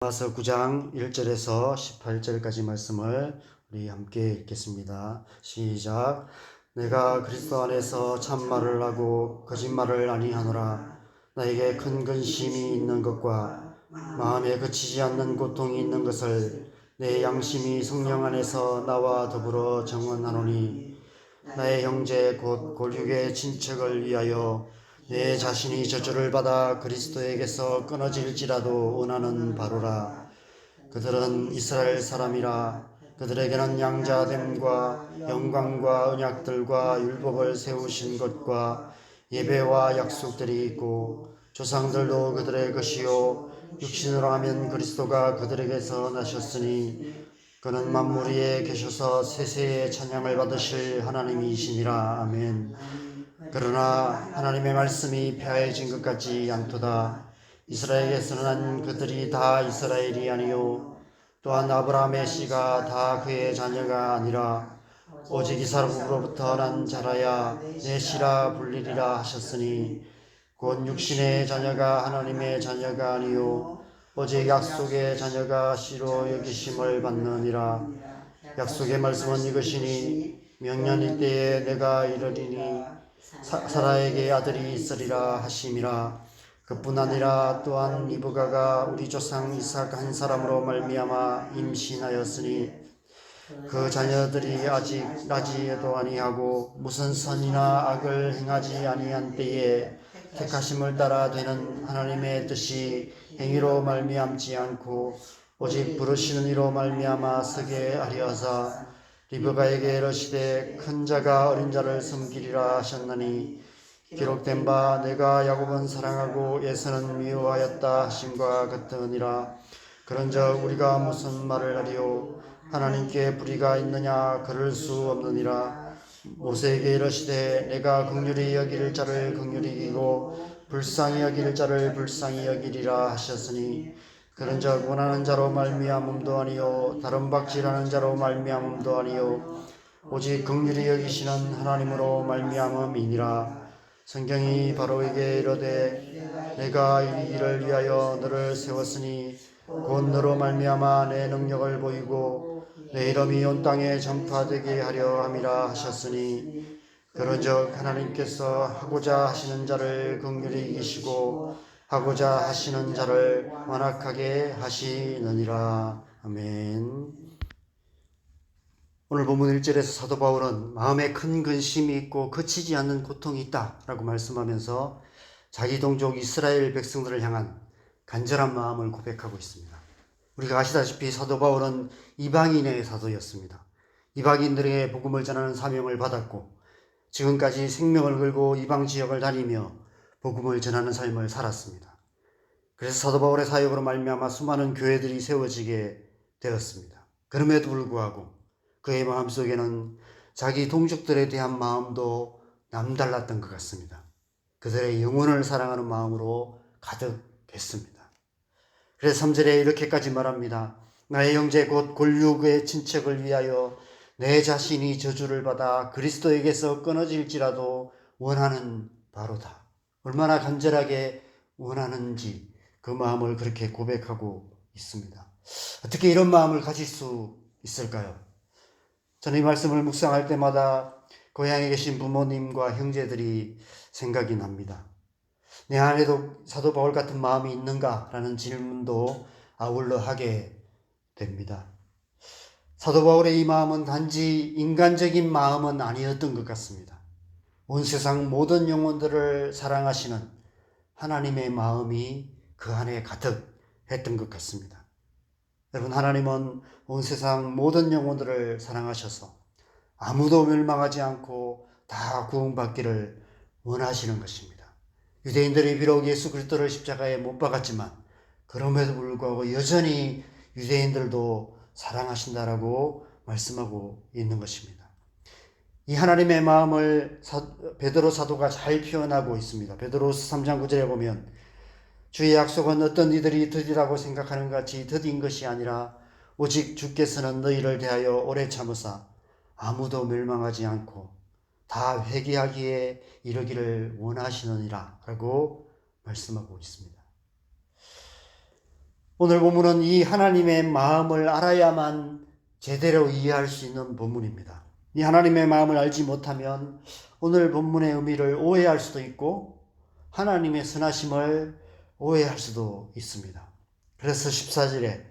로마서 9장 1절에서 18절까지 말씀을 우리 함께 읽겠습니다. 시작. 내가 그리스도 안에서 참말을 하고 거짓말을 아니하노라. 나에게 큰 근심이 있는 것과 마음에 그치지 않는 고통이 있는 것을 내 양심이 성령 안에서 나와 더불어 정언하노니, 나의 형제 곧 골육의 친척을 위하여 내 자신이 저주를 받아 그리스도에게서 끊어질지라도 원하는 바로라. 그들은 이스라엘 사람이라. 그들에게는 양자됨과 영광과 언약들과 율법을 세우신 것과 예배와 약속들이 있고, 조상들도 그들의 것이요 육신으로 하면 그리스도가 그들에게서 나셨으니 그는 만물 위에 계셔서 세세의 찬양을 받으실 하나님이시니라. 아멘. 그러나 하나님의 말씀이 폐하여진 것 같지 않도다. 이스라엘에서 난 그들이 다 이스라엘이 아니요 또한 아브라함의 씨가 다 그의 자녀가 아니라 오직 이삭으로부터 난 자라야 내 씨라 불리리라 하셨으니, 곧 육신의 자녀가 하나님의 자녀가 아니요 오직 약속의 자녀가 씨로 여기심을 받느니라. 약속의 말씀은 이것이니, 명년일 때에 내가 이르리니 사라에게 아들이 있으리라 하심이라. 그뿐 아니라 또한 리브가가 우리 조상 이삭 한 사람으로 말미암아 임신하였으니, 그 자녀들이 아직 나지에도 아니하고 무슨 선이나 악을 행하지 아니한 때에 택하심을 따라 되는 하나님의 뜻이 행위로 말미암지 않고 오직 부르시는 이로 말미암아 서게 하려 하사, 리브가에게 이르시되 큰 자가 어린 자를 섬기리라 하셨나니, 기록된 바 내가 야곱은 사랑하고 에서는 미워하였다 하심과 같으니라. 그런즉 우리가 무슨 말을 하리요? 하나님께 불의가 있느냐? 그럴 수 없느니라. 모세에게 이르시되 내가 긍휼히 여길 자를 긍휼히 여기고 불쌍히 여길 자를 불쌍히 여기리라 하셨으니, 그런즉 원하는 자로 말미암음도 아니요 다른 박질하는 자로 말미암음도 아니요 오직 긍휼히 여기시는 하나님으로 말미암음이니라. 성경이 바로에게 이르되 내가 이 일을 위하여 너를 세웠으니 곧 너로 말미암아 내 능력을 보이고 내 이름이 온 땅에 전파되게 하려 함이라 하셨으니, 그런즉 하나님께서 하고자 하시는 자를 긍휼히 여기시고 하고자 하시는 자를 완악하게 하시느니라. 아멘. 오늘 본문 1절에서 사도 바울은 마음에 큰 근심이 있고 그치지 않는 고통이 있다라고 말씀하면서 자기 동족 이스라엘 백성들을 향한 간절한 마음을 고백하고 있습니다. 우리가 아시다시피 사도 바울은 이방인의 사도였습니다. 이방인들에게 복음을 전하는 사명을 받았고 지금까지 생명을 걸고 이방 지역을 다니며 복음을 전하는 삶을 살았습니다. 그래서 사도 바울의 사역으로 말미암아 수많은 교회들이 세워지게 되었습니다. 그럼에도 불구하고 그의 마음속에는 자기 동족들에 대한 마음도 남달랐던 것 같습니다. 그들의 영혼을 사랑하는 마음으로 가득했습니다. 그래서 3절에 이렇게까지 말합니다. 나의 형제 곧 골육의 친척을 위하여 내 자신이 저주를 받아 그리스도에게서 끊어질지라도 원하는 바로다. 얼마나 간절하게 원하는지 그 마음을 그렇게 고백하고 있습니다. 어떻게 이런 마음을 가질 수 있을까요? 저는 이 말씀을 묵상할 때마다 고향에 계신 부모님과 형제들이 생각이 납니다. 내 안에도 사도 바울 같은 마음이 있는가라는 질문도 아울러 하게 됩니다. 사도 바울의 이 마음은 단지 인간적인 마음은 아니었던 것 같습니다. 온 세상 모든 영혼들을 사랑하시는 하나님의 마음이 그 안에 가득했던 것 같습니다. 여러분, 하나님은 온 세상 모든 영혼들을 사랑하셔서 아무도 멸망하지 않고 다 구원받기를 원하시는 것입니다. 유대인들이 비록 예수 그리스도를 십자가에 못 박았지만 그럼에도 불구하고 여전히 유대인들도 사랑하신다라고 말씀하고 있는 것입니다. 이 하나님의 마음을 베드로 사도가 잘 표현하고 있습니다. 베드로서 3장 9절에 보면 주의 약속은 어떤 이들이 드리라고 생각하는 것 같이 더딘 것이 아니라 오직 주께서는 너희를 대하여 오래 참으사 아무도 멸망하지 않고 다 회개하기에 이르기를 원하시느니라 라고 말씀하고 있습니다. 오늘 본문은 이 하나님의 마음을 알아야만 제대로 이해할 수 있는 본문입니다. 이 하나님의 마음을 알지 못하면 오늘 본문의 의미를 오해할 수도 있고 하나님의 선하심을 오해할 수도 있습니다. 그래서 14절에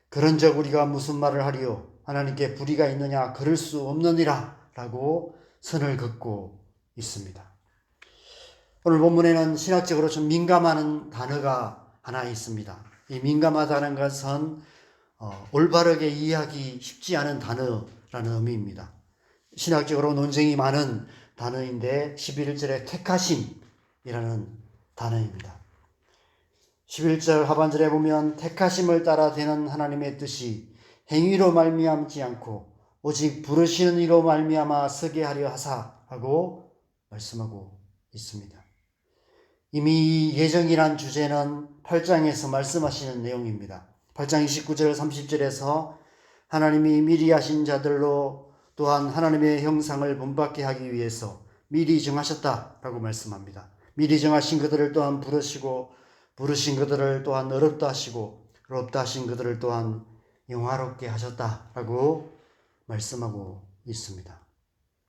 그런즉 우리가 무슨 말을 하리요 하나님께 불의가 있느냐 그럴 수 없느니라 라고 선을 긋고 있습니다. 오늘 본문에는 신학적으로 좀 민감한 단어가 하나 있습니다. 이 민감하다는 것은 올바르게 이해하기 쉽지 않은 단어라는 의미입니다. 신학적으로 논쟁이 많은 단어인데 11절에 택하심이라는 단어입니다. 11절 하반절에 보면 택하심을 따라 되는 하나님의 뜻이 행위로 말미암지 않고 오직 부르시는 이로 말미암아 서게 하려 하사 하고 말씀하고 있습니다. 이미 예정이란 주제는 8장에서 말씀하시는 내용입니다. 8장 29절 30절에서 하나님이 미리 하신 자들로 또한 하나님의 형상을 본받게 하기 위해서 미리 정하셨다라고 말씀합니다. 미리 정하신 그들을 또한 부르시고 부르신 그들을 또한 어렵다 하시고 어렵다 하신 그들을 또한 영화롭게 하셨다라고 말씀하고 있습니다.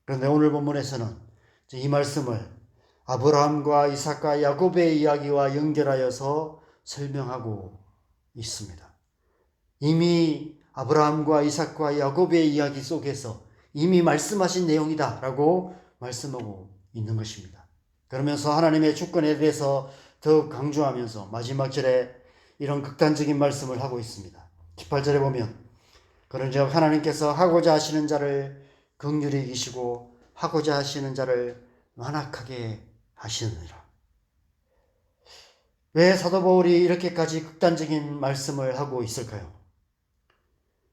그런데 오늘 본문에서는 이 말씀을 아브라함과 이삭과 야곱의 이야기와 연결하여서 설명하고 있습니다. 이미 아브라함과 이삭과 야곱의 이야기 속에서 이미 말씀하신 내용이다라고 말씀하고 있는 것입니다. 그러면서 하나님의 주권에 대해서 더욱 강조하면서 마지막 절에 이런 극단적인 말씀을 하고 있습니다. 18절에 보면 그런즉 하나님께서 하고자 하시는 자를 긍휼히 여기시고 하고자 하시는 자를 완악하게 하시느니라. 왜 사도 바울이 이렇게까지 극단적인 말씀을 하고 있을까요?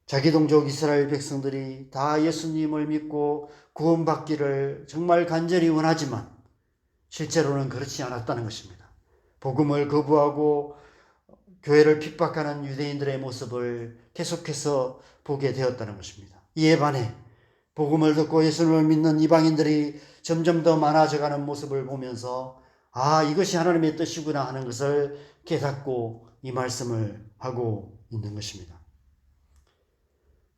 자기 동족 이스라엘 백성들이 다 예수님을 믿고 구원받기를 정말 간절히 원하지만 실제로는 그렇지 않았다는 것입니다. 복음을 거부하고 교회를 핍박하는 유대인들의 모습을 계속해서 보게 되었다는 것입니다. 이에 반해 복음을 듣고 예수님을 믿는 이방인들이 점점 더 많아져가는 모습을 보면서 이것이 하나님의 뜻이구나 하는 것을 깨닫고 이 말씀을 하고 있는 것입니다.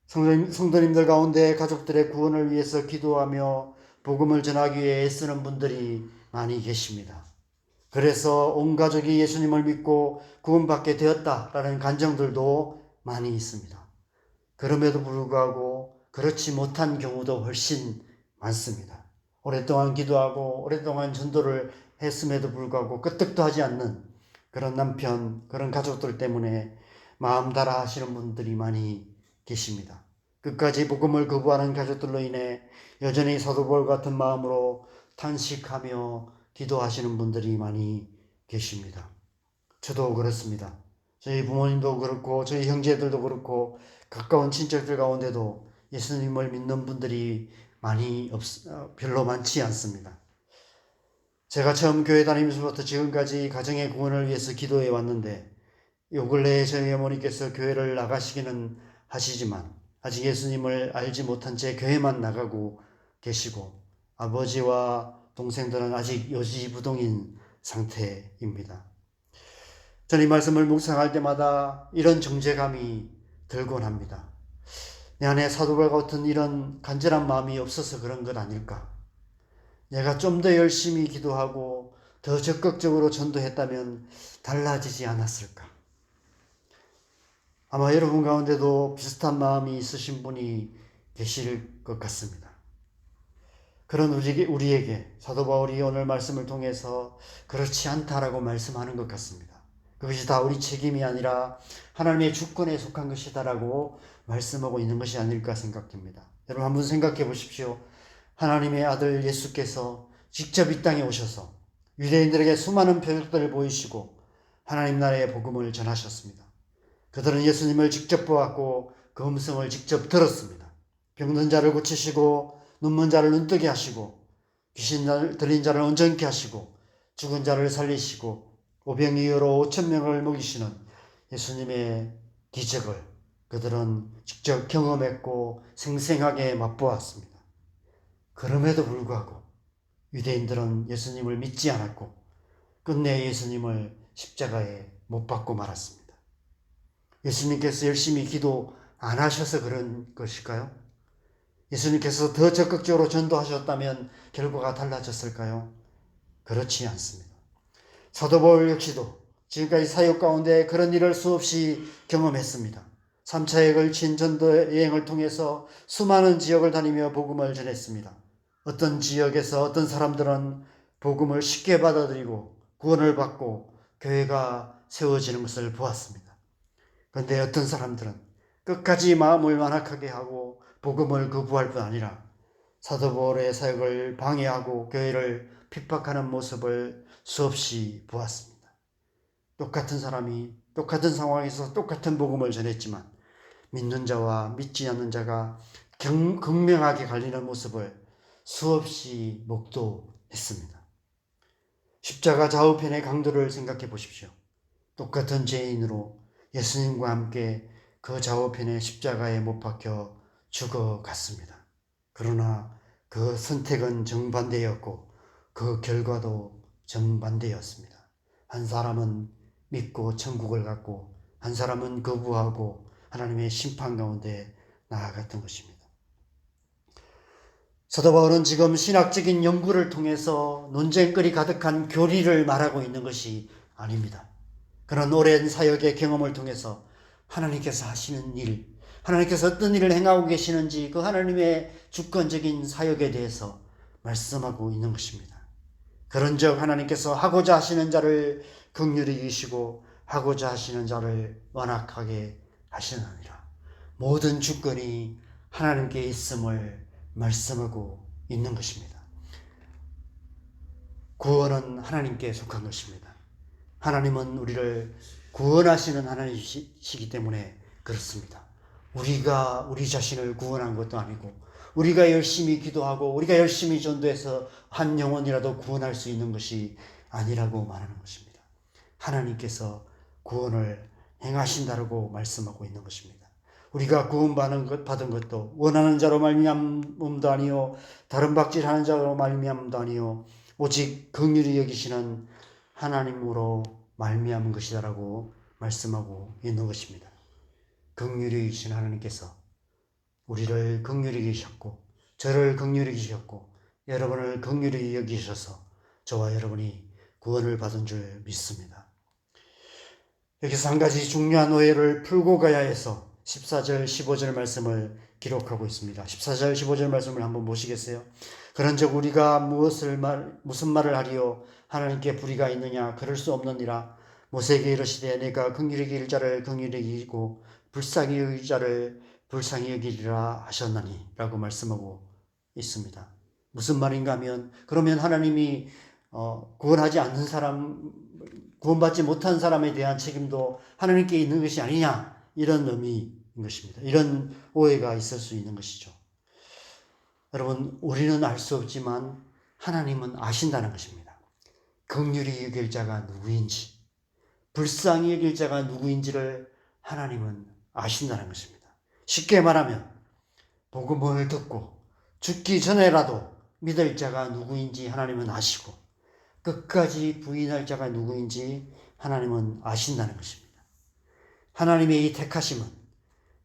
성도님들 가운데 가족들의 구원을 위해서 기도하며 복음을 전하기 위해 애쓰는 분들이 많이 계십니다. 그래서 온 가족이 예수님을 믿고 구원받게 되었다라는 간증들도 많이 있습니다. 그럼에도 불구하고 그렇지 못한 경우도 훨씬 많습니다. 오랫동안 기도하고 오랫동안 전도를 했음에도 불구하고 끄떡도 하지 않는 그런 남편, 그런 가족들 때문에 마음 달아 하시는 분들이 많이 계십니다. 끝까지 복음을 거부하는 가족들로 인해 여전히 사도 바울 같은 마음으로 탄식하며 기도하시는 분들이 많이 계십니다. 저도 그렇습니다. 저희 부모님도 그렇고 저희 형제들도 그렇고 가까운 친척들 가운데도 예수님을 믿는 분들이 별로 많지 않습니다. 제가 처음 교회 다니면서부터 지금까지 가정의 구원을 위해서 기도해 왔는데 요 근래에 저희 어머니께서 교회를 나가시기는 하시지만 아직 예수님을 알지 못한 채 교회만 나가고 계시고 아버지와 동생들은 아직 요지부동인 상태입니다. 저는 이 말씀을 묵상할 때마다 이런 정죄감이 들곤 합니다. 내 안에 사도 바울 같은 이런 간절한 마음이 없어서 그런 것 아닐까? 내가 좀 더 열심히 기도하고 더 적극적으로 전도했다면 달라지지 않았을까? 아마 여러분 가운데도 비슷한 마음이 있으신 분이 계실 것 같습니다. 그런 우리에게 사도 바울이 오늘 말씀을 통해서 그렇지 않다라고 말씀하는 것 같습니다. 그것이 다 우리 책임이 아니라 하나님의 주권에 속한 것이다라고 말씀하고 있는 것이 아닐까 생각됩니다. 여러분 한번 생각해 보십시오. 하나님의 아들 예수께서 직접 이 땅에 오셔서 유대인들에게 수많은 표적들을 보이시고 하나님 나라의 복음을 전하셨습니다. 그들은 예수님을 직접 보았고 그 음성을 직접 들었습니다. 병든 자를 고치시고 눈먼 자를 눈뜨게 하시고 귀신 들린 자를 온전케 하시고 죽은 자를 살리시고 오병이어로 5,000명을 먹이시는 예수님의 기적을 그들은 직접 경험했고 생생하게 맛보았습니다. 그럼에도 불구하고 유대인들은 예수님을 믿지 않았고 끝내 예수님을 십자가에 못 박고 말았습니다. 예수님께서 열심히 기도 안 하셔서 그런 것일까요? 예수님께서 더 적극적으로 전도하셨다면 결과가 달라졌을까요? 그렇지 않습니다. 사도 바울 역시도 지금까지 사역 가운데 그런 일을 수없이 경험했습니다. 3차에 걸친 전도 여행을 통해서 수많은 지역을 다니며 복음을 전했습니다. 어떤 지역에서 어떤 사람들은 복음을 쉽게 받아들이고 구원을 받고 교회가 세워지는 것을 보았습니다. 그런데 어떤 사람들은 끝까지 마음을 완악하게 하고 복음을 거부할 뿐 아니라 사도 바울의 사역을 방해하고 교회를 핍박하는 모습을 수없이 보았습니다. 똑같은 사람이 똑같은 상황에서 똑같은 복음을 전했지만 믿는 자와 믿지 않는 자가 극명하게 갈리는 모습을 수없이 목도했습니다. 십자가 좌우편의 강도를 생각해 보십시오. 똑같은 죄인으로 예수님과 함께 그 좌우편의 십자가에 못 박혀 죽어갔습니다. 그러나 그 선택은 정반대였고 그 결과도 정반대였습니다. 한 사람은 믿고 천국을 갔고 한 사람은 거부하고 하나님의 심판 가운데 나아갔던 것입니다. 사도 바울은 지금 신학적인 연구를 통해서 논쟁거리 가득한 교리를 말하고 있는 것이 아닙니다. 그런 오랜 사역의 경험을 통해서 하나님께서 하시는 일, 하나님께서 어떤 일을 행하고 계시는지 그 하나님의 주권적인 사역에 대해서 말씀하고 있는 것입니다. 그런즉 하나님께서 하고자 하시는 자를 긍휼히 여기시고 하고자 하시는 자를 완악하게 하시느니라. 모든 주권이 하나님께 있음을 말씀하고 있는 것입니다. 구원은 하나님께 속한 것입니다. 하나님은 우리를 구원하시는 하나님이시기 때문에 그렇습니다. 우리가 우리 자신을 구원한 것도 아니고 우리가 열심히 기도하고 우리가 열심히 전도해서 한 영혼이라도 구원할 수 있는 것이 아니라고 말하는 것입니다. 하나님께서 구원을 행하신다고 말씀하고 있는 것입니다. 우리가 구원받은 것도 원하는 자로 말미암음도 아니요 다른 박질하는 자로 말미암음도 아니요 오직 긍휼히 여기시는 하나님으로 말미암은 것이다라고 말씀하고 있는 것입니다. 긍휼히 여기신 하나님께서 우리를 긍휼히 여기셨고 저를 긍휼히 여기셨고 여러분을 긍휼히 여기셔서 저와 여러분이 구원을 받은 줄 믿습니다. 여기서 한 가지 중요한 오해를 풀고 가야 해서 14절 15절 말씀을 기록하고 있습니다. 14절 15절 말씀을 한번 보시겠어요? 그런즉 우리가 무슨 말을 하리요 하나님께 불의가 있느냐 그럴 수 없느니라. 모세에게 이르시되 내가 긍휼히 여길 자를 긍휼히 여기고 불쌍히 여길 자를 불쌍히 여기리라 하셨나니 라고 말씀하고 있습니다. 무슨 말인가 하면 그러면 하나님이 구원하지 않는 사람, 구원받지 못한 사람에 대한 책임도 하나님께 있는 것이 아니냐 이런 의미인 것입니다. 이런 오해가 있을 수 있는 것이죠. 여러분 우리는 알 수 없지만 하나님은 아신다는 것입니다. 긍휼히 여길 자가 누구인지 불쌍히 여길 자가 누구인지를 하나님은 아신다는 것입니다. 쉽게 말하면 복음을 듣고 죽기 전에라도 믿을 자가 누구인지 하나님은 아시고 끝까지 부인할 자가 누구인지 하나님은 아신다는 것입니다. 하나님의 이 택하심은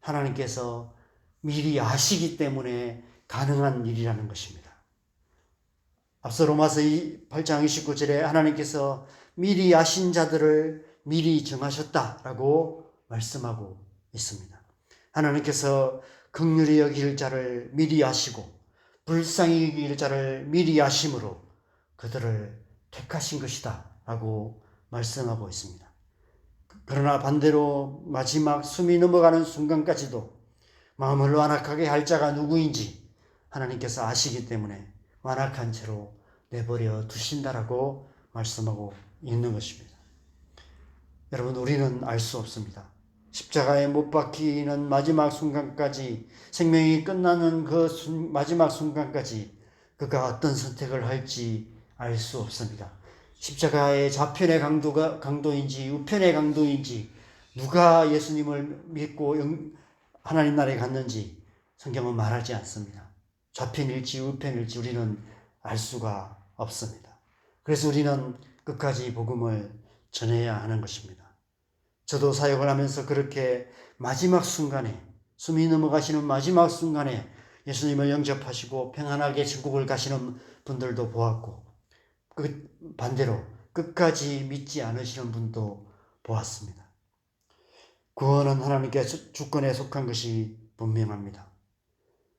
하나님께서 미리 아시기 때문에 가능한 일이라는 것입니다. 앞서 로마서 8장 29절에 하나님께서 미리 아신 자들을 미리 정하셨다라고 말씀하고 있습니다. 하나님께서 긍휼히 여길 자를 미리 아시고 불쌍히 여길 자를 미리 아심으로 그들을 택하신 것이다 라고 말씀하고 있습니다. 그러나 반대로 마지막 숨이 넘어가는 순간까지도 마음을 완악하게 할 자가 누구인지 하나님께서 아시기 때문에 완악한 채로 내버려 두신다라고 말씀하고 있는 것입니다. 여러분 우리는 알 수 없습니다. 십자가에 못 박히는 마지막 순간까지 생명이 끝나는 그 마지막 순간까지 그가 어떤 선택을 할지 알 수 없습니다. 십자가의 좌편의 강도인지 우편의 강도인지 누가 예수님을 믿고 하나님 나라에 갔는지 성경은 말하지 않습니다. 좌편일지 우편일지 우리는 알 수가 없습니다. 그래서 우리는 끝까지 복음을 전해야 하는 것입니다. 저도 사역을 하면서 그렇게 마지막 순간에, 숨이 넘어가시는 마지막 순간에 예수님을 영접하시고 평안하게 천국을 가시는 분들도 보았고, 반대로 끝까지 믿지 않으시는 분도 보았습니다. 구원은 하나님께 주권에 속한 것이 분명합니다.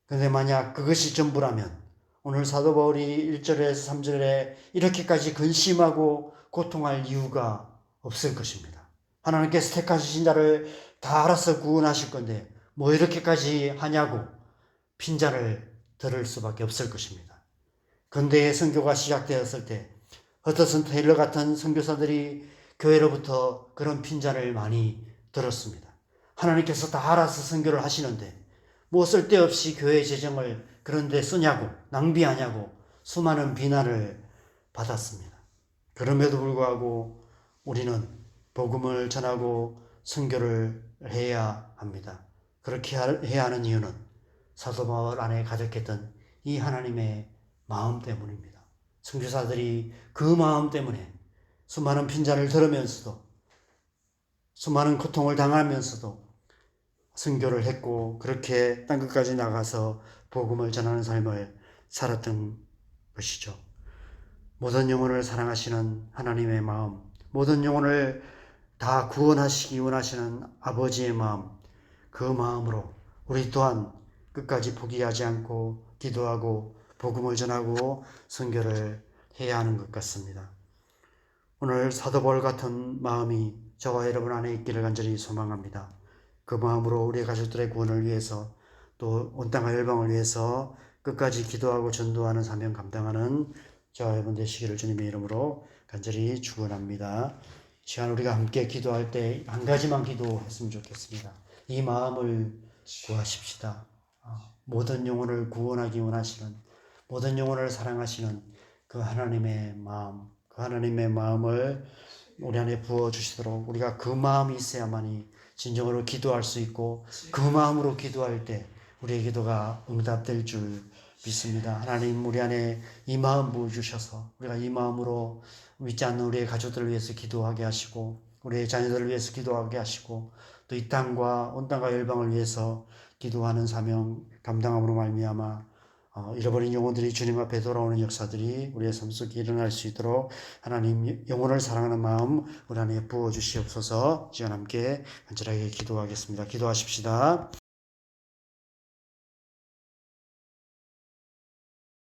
그런데 만약 그것이 전부라면 오늘 사도 바울이 1절에서 3절에 이렇게까지 근심하고 고통할 이유가 없을 것입니다. 하나님께서 택하신 자를 다 알아서 구원하실 건데 뭐 이렇게까지 하냐고 핀잔을 들을 수밖에 없을 것입니다. 근대의 선교가 시작되었을 때 허드슨 테일러 같은 선교사들이 교회로부터 그런 핀잔을 많이 들었습니다. 하나님께서 다 알아서 선교를 하시는데 뭐 쓸데없이 교회 재정을 그런 데 쓰냐고, 낭비하냐고 수많은 비난을 받았습니다. 그럼에도 불구하고 우리는 복음을 전하고 선교를 해야 합니다. 그렇게 해야 하는 이유는 사도 바울 안에 가득했던 이 하나님의 마음 때문입니다. 선교사들이 그 마음 때문에 수많은 핀잔을 들으면서도 수많은 고통을 당하면서도 선교를 했고 그렇게 땅끝까지 나가서 복음을 전하는 삶을 살았던 것이죠. 모든 영혼을 사랑하시는 하나님의 마음, 모든 영혼을 다 구원하시기 원하시는 아버지의 마음, 그 마음으로 우리 또한 끝까지 포기하지 않고 기도하고 복음을 전하고 선교를 해야 하는 것 같습니다. 오늘 사도 바울 같은 마음이 저와 여러분 안에 있기를 간절히 소망합니다. 그 마음으로 우리 가족들의 구원을 위해서 또 온 땅과 열방을 위해서 끝까지 기도하고 전도하는 사명 감당하는 저와 여러분 되시기를 주님의 이름으로 간절히 축원합니다. 시간 우리가 함께 기도할 때 한 가지만 기도했으면 좋겠습니다. 이 마음을 구하십시다. 모든 영혼을 구원하기 원하시는, 모든 영혼을 사랑하시는 그 하나님의 마음, 그 하나님의 마음을 우리 안에 부어주시도록 우리가 그 마음이 있어야만이 진정으로 기도할 수 있고 그 마음으로 기도할 때 우리의 기도가 응답될 줄 믿습니다. 하나님 우리 안에 이 마음 부어주셔서 우리가 이 마음으로 믿지 않는 우리의 가족들을 위해서 기도하게 하시고 우리의 자녀들을 위해서 기도하게 하시고 또 이 땅과 온 땅과 열방을 위해서 기도하는 사명 감당함으로 말미암아 잃어버린 영혼들이 주님 앞에 돌아오는 역사들이 우리의 삶 속에 일어날 수 있도록 하나님 영혼을 사랑하는 마음 우리 안에 부어주시옵소서. 시간 함께 간절하게 기도하겠습니다. 기도하십시다.